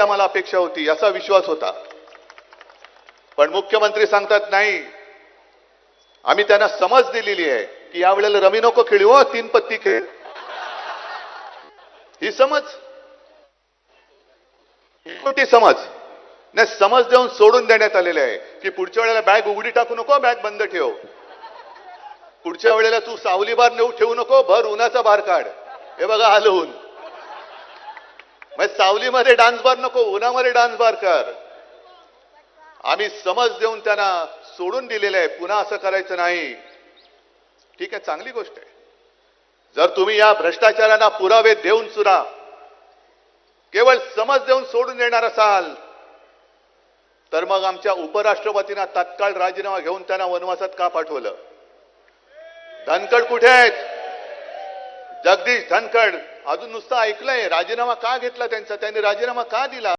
आम्हाला अपेक्षा होती, असा विश्वास होता. पण मुख्यमंत्री सांगतात नाही, आम्ही त्यांना समज दिलेली आहे की यावेळेला रमी नको खेळू, 3 पत्ती खेळ. ही समज, कोणती समज नाही, समज देऊन सोडून देण्यात आलेले आहे की पुढच्या वेळेला बॅग उघडी टाकू नको, बॅग बंद ठेव. पुढच्या वेळेला तू सावली बार नेऊ ठेवू नको, भर उन्हाचा बार काढ. हे बघा आलं ऊन. मग सावलीमध्ये डान्स बार नको, उन्हामध्ये डान्स बार कर. आम्ही समज देऊन त्यांना सोडून दिलेलं आहे, पुन्हा असं करायचं नाही. ठीक आहे, चांगली गोष्ट आहे. जर तुम्ही या भ्रष्टाचारांना पुरावे देऊन सुद्धा केवळ समज देऊन सोडून देणार असाल तर मग आमच्या उपराष्ट्रपतींना तात्काळ राजीनामा घेऊन त्यांना वनवासात का पाठवलं? धनखड कुठे आहेत? जगदीश धनखड अजून नुसतं ऐकलंय, राजीनामा का घेतला त्यांचा? त्यांनी राजीनामा का दिला?